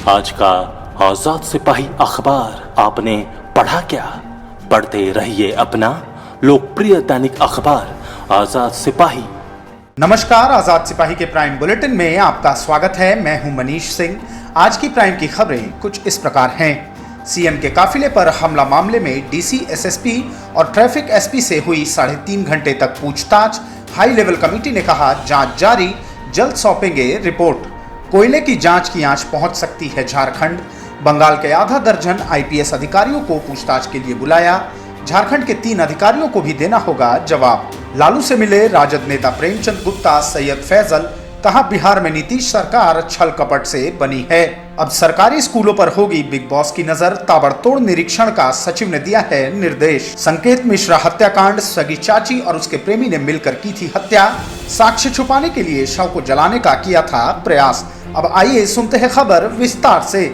आज का आजाद सिपाही अखबार आपने पढ़ा क्या? पढ़ते रहिए अपना लोकप्रिय दैनिक अखबार आजाद सिपाही। नमस्कार, आजाद सिपाही के प्राइम बुलेटिन में आपका स्वागत है। मैं हूं मनीष सिंह। आज की प्राइम की खबरें कुछ इस प्रकार हैं। सीएम के काफिले पर हमला मामले में डीसी, एसएसपी और ट्रैफिक एसपी से हुई 3.5 घंटे तक पूछताछ। हाई लेवल कमेटी ने कहा जांच जारी, जल्द सौंपेंगे रिपोर्ट। कोयले की जांच की आंच पहुंच सकती है झारखंड। बंगाल के आधा दर्जन आईपीएस अधिकारियों को पूछताछ के लिए बुलाया। झारखंड के 3 अधिकारियों को भी देना होगा जवाब। लालू से मिले राजद नेता प्रेमचंद गुप्ता, सैयद फैजल। कहा बिहार में नीतीश सरकार छल कपट से बनी है। अब सरकारी स्कूलों पर होगी बिग बॉस की नजर। ताबड़तोड़ निरीक्षण का सचिव ने दिया है निर्देश। संकेत मिश्रा हत्याकांड, सगी चाची और उसके प्रेमी ने मिलकर की थी हत्या। साक्ष्य छुपाने के लिए शव को जलाने का किया था प्रयास। अब आइए सुनते हैं खबर विस्तार से।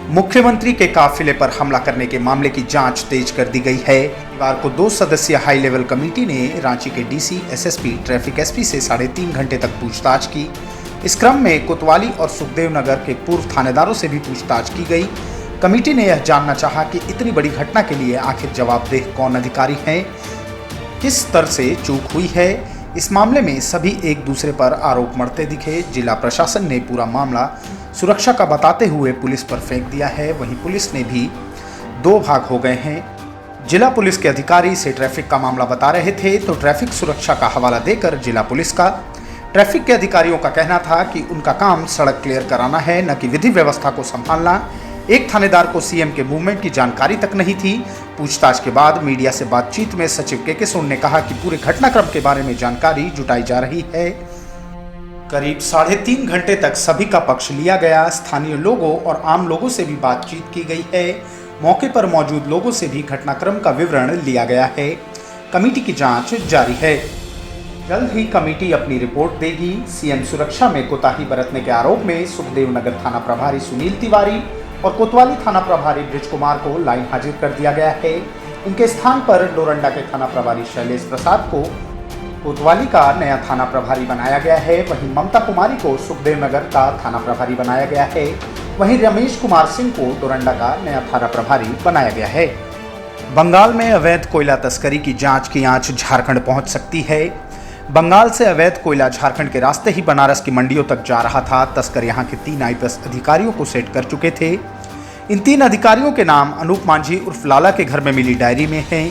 मुख्यमंत्री के काफिले पर हमला करने के मामले की जांच तेज कर दी गई है। शनिवार को 2 सदस्यीय हाई लेवल कमेटी ने रांची के डीसी, एसएसपी, ट्रैफिक एसपी से 3.5 घंटे तक पूछताछ की। इस क्रम में कोतवाली और सुखदेव नगर के पूर्व थानेदारों से भी पूछताछ की गई। कमेटी ने यह जानना चाहा कि इतनी बड़ी घटना के लिए आखिर जवाबदेह कौन अधिकारी हैं, किस स्तर से चूक हुई है। इस मामले में सभी एक दूसरे पर आरोप मढ़ते दिखे। जिला प्रशासन ने पूरा मामला सुरक्षा का बताते हुए पुलिस पर फेंक दिया है। वहीं पुलिस ने भी 2 भाग हो गए हैं। जिला पुलिस के अधिकारी इसे ट्रैफिक का मामला बता रहे थे तो ट्रैफिक सुरक्षा का हवाला देकर जिला पुलिस का। ट्रैफिक के अधिकारियों का कहना था कि उनका काम सड़क क्लियर कराना है, न कि विधि व्यवस्था को संभालना। एक थानेदार को सीएम के मूवमेंट की जानकारी तक नहीं थी। पूछताछ के बाद मीडिया से बातचीत में सचिव के सोन ने कहा कि पूरे घटनाक्रम के बारे में जानकारी जुटाई जा रही है। करीब 3.5 घंटे तक सभी का पक्ष लिया गया। स्थानीय लोगों और आम लोगों से भी बातचीत की गई है। मौके पर मौजूद लोगों से भी घटनाक्रम का विवरण लिया गया है। कमेटी की जांच जारी है। जल्द ही कमेटी अपनी रिपोर्ट देगी। सीएम सुरक्षा में कोताही बरतने के आरोप में सुखदेव नगर थाना प्रभारी सुनील तिवारी और कोतवाली थाना प्रभारी ब्रिज कुमार को लाइन हाजिर कर दिया गया है। इनके स्थान पर डोरंडा के थाना प्रभारी शैलेश प्रसाद को कोतवाली का नया थाना प्रभारी बनाया गया है। वहीं ममता कुमारी को सुखदेव नगर का थाना प्रभारी बनाया गया है। वहीं रमेश कुमार सिंह को डोरंडा का नया थाना प्रभारी बनाया गया है। बंगाल में अवैध कोयला तस्करी की जांच की आंच झारखंड पहुंच सकती है। बंगाल से अवैध कोयला झारखंड के रास्ते ही बनारस की मंडियों तक जा रहा था। तस्कर यहां के 3 आईपीएस अधिकारियों को सेट कर चुके थे। इन 3 अधिकारियों के नाम अनूप मांझी उर्फ लाला के घर में मिली डायरी में हैं।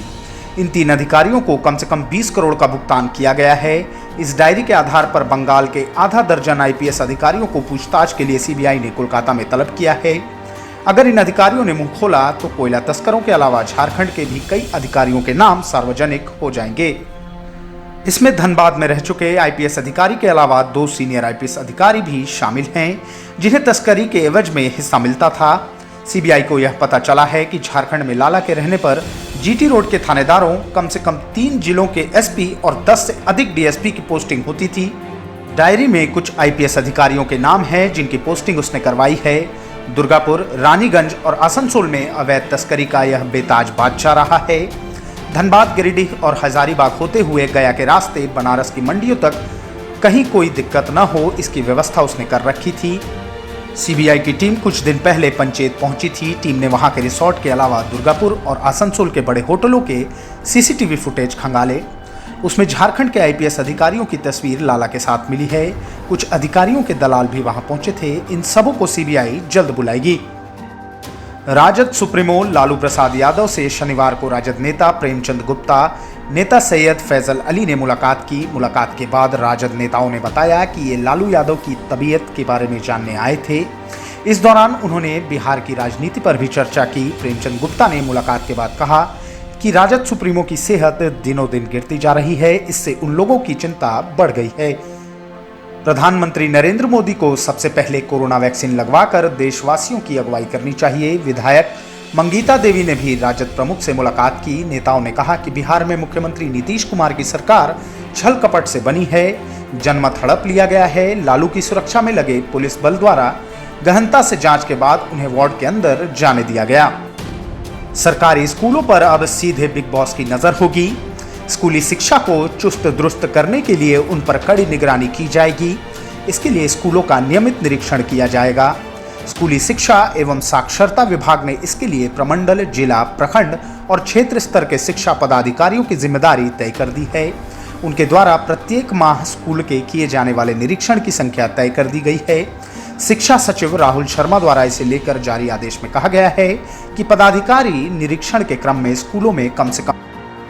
इन 3 अधिकारियों को कम से कम 20 करोड़ का भुगतान किया गया है। इस डायरी के आधार पर बंगाल के आधा दर्जन आईपीएस अधिकारियों को पूछताछ के लिए सीबीआई ने कोलकाता में तलब किया है। अगर इन अधिकारियों ने मुंह खोला तो कोयला तस्करों के अलावा झारखंड के भी कई अधिकारियों के नाम सार्वजनिक हो जाएंगे। इसमें धनबाद में रह चुके आईपीएस अधिकारी के अलावा 2 सीनियर आईपीएस अधिकारी भी शामिल हैं, जिन्हें तस्करी के एवज में हिस्सा मिलता था। सीबीआई को यह पता चला है कि झारखंड में लाला के रहने पर जीटी रोड के थानेदारों कम से कम 3 जिलों के एसपी और 10 से अधिक डीएसपी की पोस्टिंग होती थी। डायरी में कुछ आईपीएस अधिकारियों के नाम हैं जिनकी पोस्टिंग उसने करवाई है। दुर्गापुर, रानीगंज और आसनसोल में अवैध तस्करी का यह बेताज बादशाह रहा है। धनबाद, गिरिडीह और हजारीबाग होते हुए गया के रास्ते बनारस की मंडियों तक कहीं कोई दिक्कत न हो, इसकी व्यवस्था उसने कर रखी थी। सीबीआई की टीम कुछ दिन पहले पंचेत पहुंची थी। टीम ने वहां के रिसोर्ट के अलावा दुर्गापुर और आसनसोल के बड़े होटलों के सीसीटीवी फुटेज खंगाले। उसमें झारखंड के आईपीएस अधिकारियों की तस्वीर लाला के साथ मिली है। कुछ अधिकारियों के दलाल भी वहां पहुंचे थे। इन सबों को सीबीआई जल्द बुलाएगी। राजद सुप्रीमो लालू प्रसाद यादव से शनिवार को राजद नेता प्रेमचंद गुप्ता, नेता सैयद फैजल अली ने मुलाकात की। मुलाकात के बाद राजद नेताओं ने बताया कि ये लालू यादव की तबीयत के बारे में जानने आए थे। इस दौरान उन्होंने बिहार की राजनीति पर भी चर्चा की। प्रेमचंद गुप्ता ने मुलाकात के बाद कहा कि राजद सुप्रीमो की सेहत दिनों दिन गिरती जा रही है, इससे उन लोगों की चिंता बढ़ गई है। प्रधानमंत्री नरेंद्र मोदी को सबसे पहले कोरोना वैक्सीन लगवाकर देशवासियों की अगुवाई करनी चाहिए। विधायक मंगीता देवी ने भी राजद प्रमुख से मुलाकात की। नेताओं ने कहा कि बिहार में मुख्यमंत्री नीतीश कुमार की सरकार छल कपट से बनी है। जनमत हड़प लिया गया है। लालू की सुरक्षा में लगे पुलिस बल द्वारा गहनता से जांच के बाद उन्हें वार्ड के अंदर जाने दिया गया। सरकारी स्कूलों पर अब सीधे बिग बॉस की नजर होगी। स्कूली शिक्षा को चुस्त दुरुस्त करने के लिए उन पर कड़ी निगरानी की जाएगी। इसके लिए स्कूलों का नियमित निरीक्षण किया जाएगा। स्कूली शिक्षा एवं साक्षरता विभाग ने इसके लिए प्रमंडल, जिला, प्रखंड और क्षेत्र स्तर के शिक्षा पदाधिकारियों की जिम्मेदारी तय कर दी है। उनके द्वारा प्रत्येक माह स्कूल के किए जाने वाले निरीक्षण की संख्या तय कर दी गई है। शिक्षा सचिव राहुल शर्मा द्वारा इसे लेकर जारी आदेश में कहा गया है कि पदाधिकारी निरीक्षण के क्रम में स्कूलों में कम से कम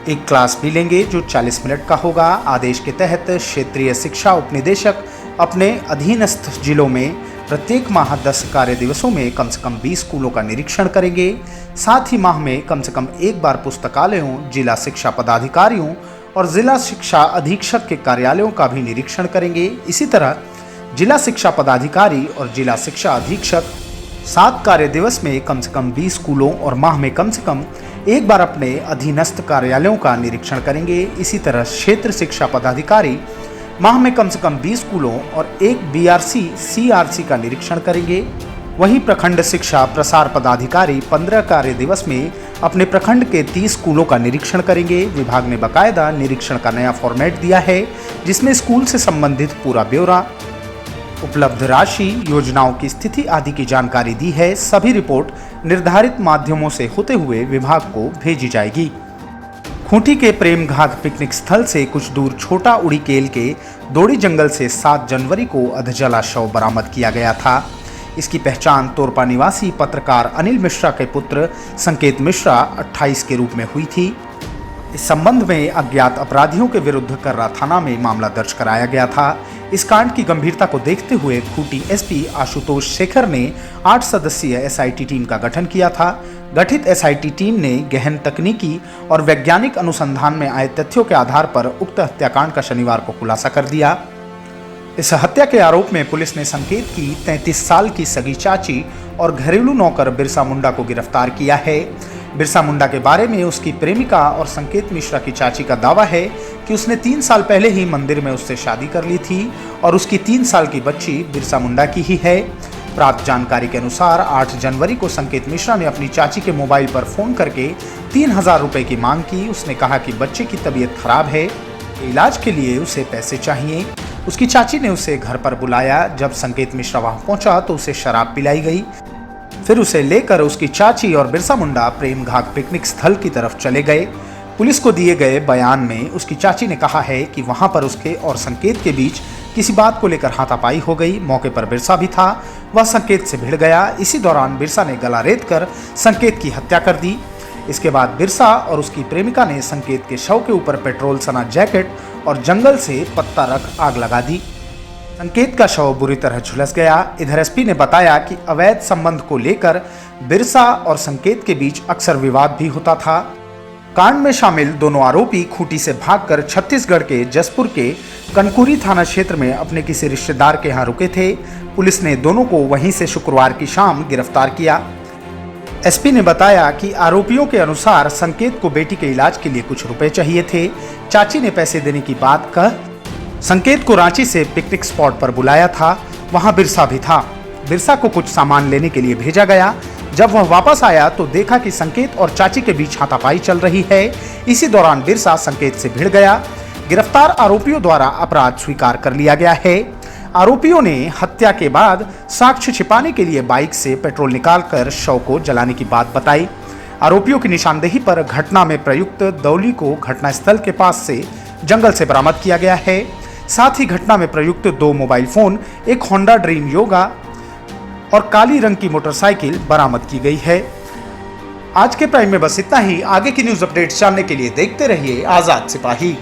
एक क्लास भी लेंगे जो 40 मिनट का होगा। आदेश के तहत क्षेत्रीय शिक्षा उपनिदेशक अपने अधीनस्थ जिलों में प्रत्येक माह 10 कार्य दिवसों में कम से कम 20 स्कूलों का निरीक्षण करेंगे। साथ ही माह में कम से कम एक बार पुस्तकालयों, जिला शिक्षा पदाधिकारियों और जिला शिक्षा अधीक्षक के कार्यालयों का भी निरीक्षण करेंगे। इसी तरह जिला शिक्षा पदाधिकारी और जिला शिक्षा अधीक्षक 7 कार्य दिवस में कम से कम 20 स्कूलों और माह में कम से कम एक बार अपने अधीनस्थ कार्यालयों का निरीक्षण करेंगे। इसी तरह क्षेत्र शिक्षा पदाधिकारी माह में कम से कम 20 स्कूलों और एक BRC CRC का निरीक्षण करेंगे। वहीं प्रखंड शिक्षा प्रसार पदाधिकारी 15 कार्य दिवस में अपने प्रखंड के 30 स्कूलों का निरीक्षण करेंगे। विभाग ने बाकायदा निरीक्षण का नया फॉर्मेट दिया है जिसमें स्कूल से संबंधित पूरा ब्यौरा, उपलब्ध राशि, योजनाओं की स्थिति आदि की जानकारी दी है। सभी रिपोर्ट निर्धारित माध्यमों से होते हुए विभाग को भेजी जाएगी। खूंटी के प्रेम घाघ पिकनिक स्थल से कुछ दूर छोटा उड़ीकेल के दोड़ी जंगल से 7 जनवरी को अधजला शव बरामद किया गया था। इसकी पहचान तोरपा निवासी पत्रकार अनिल मिश्रा के पुत्र संकेत मिश्रा 28 के रूप में हुई थी। इस संबंध में अज्ञात अपराधियों के विरुद्ध कर्रा थाना में मामला दर्ज कराया गया था। इस कांड की गंभीरता को देखते हुए खूंटी SP आशुतोष शेखर ने 8 सदस्यीय SIT टीम का गठन किया था। गठित SIT टीम ने गहन तकनीकी और वैज्ञानिक अनुसंधान में आए तथ्यों के आधार पर उक्त हत्याकांड का शनिवार को खुलासा कर दिया। इस हत्या के आरोप में पुलिस ने संकेत की 33 साल की सगी चाची और घरेलू नौकर बिरसा मुंडा को गिरफ्तार किया है। बिरसा मुंडा के बारे में उसकी प्रेमिका और संकेत मिश्रा की चाची का दावा है कि उसने 3 साल पहले ही मंदिर में उससे शादी कर ली थी और उसकी 3 साल की बच्ची बिरसा मुंडा की ही है। प्राप्त जानकारी के अनुसार 8 जनवरी को संकेत मिश्रा ने अपनी चाची के मोबाइल पर फोन करके 3000 रुपए की मांग की। उसने कहा कि बच्चे की तबीयत खराब है, इलाज के लिए उसे पैसे चाहिए। उसकी चाची ने उसे घर पर बुलाया। जब संकेत मिश्रा वहां पहुंचा तो उसे शराब पिलाई गई। फिर उसे लेकर उसकी चाची और बिरसा मुंडा प्रेम घाघ पिकनिक स्थल की तरफ चले गए। पुलिस को दिए गए बयान में उसकी चाची ने कहा है कि वहां पर उसके और संकेत के बीच किसी बात को लेकर हाथापाई हो गई। मौके पर बिरसा भी था, वह संकेत से भिड़ गया। इसी दौरान बिरसा ने गला रेत कर संकेत की हत्या कर दी। इसके बाद बिरसा और उसकी प्रेमिका ने संकेत के शव के ऊपर पेट्रोल सना जैकेट और जंगल से पत्ता रख आग लगा दी। संकेत का शव बुरी तरह झुलस गया। इधर SP ने बताया कि अवैध संबंध को लेकर बिरसा और संकेत के बीच अक्सर विवाद भी होता था। कांड में शामिल दोनों आरोपी खूंटी से भागकर छत्तीसगढ़ के जसपुर के कनकुरी थाना क्षेत्र में अपने किसी रिश्तेदार के यहाँ रुके थे। पुलिस ने दोनों को वहीं से शुक्रवार की शाम गिरफ्तार किया। SP ने बताया कि आरोपियों के अनुसार संकेत को बेटी के इलाज के लिए कुछ रुपए चाहिए थे। चाची ने पैसे देने की बात कह संकेत को रांची से पिकनिक स्पॉट पर बुलाया था। वहां बिरसा भी था। बिरसा को कुछ सामान लेने के लिए भेजा गया। जब वह वापस आया तो देखा कि संकेत और चाची के बीच हाथापाई चल रही है। इसी दौरान बिरसा संकेत से भिड़ गया। गिरफ्तार आरोपियों द्वारा अपराध स्वीकार कर लिया गया है। आरोपियों ने हत्या के बाद साक्ष्य छिपाने के लिए बाइक से पेट्रोल निकालकर शव को जलाने की बात बताई। आरोपियों की निशानदेही पर घटना में प्रयुक्त दौली को घटनास्थल के पास से जंगल से बरामद किया गया है। साथ ही घटना में प्रयुक्त 2 मोबाइल फोन, एक होंडा ड्रीम योगा और काली रंग की मोटरसाइकिल बरामद की गई है। आज के प्राइम में बस इतना ही। आगे की न्यूज अपडेट्स जानने के लिए देखते रहिए आजाद सिपाही।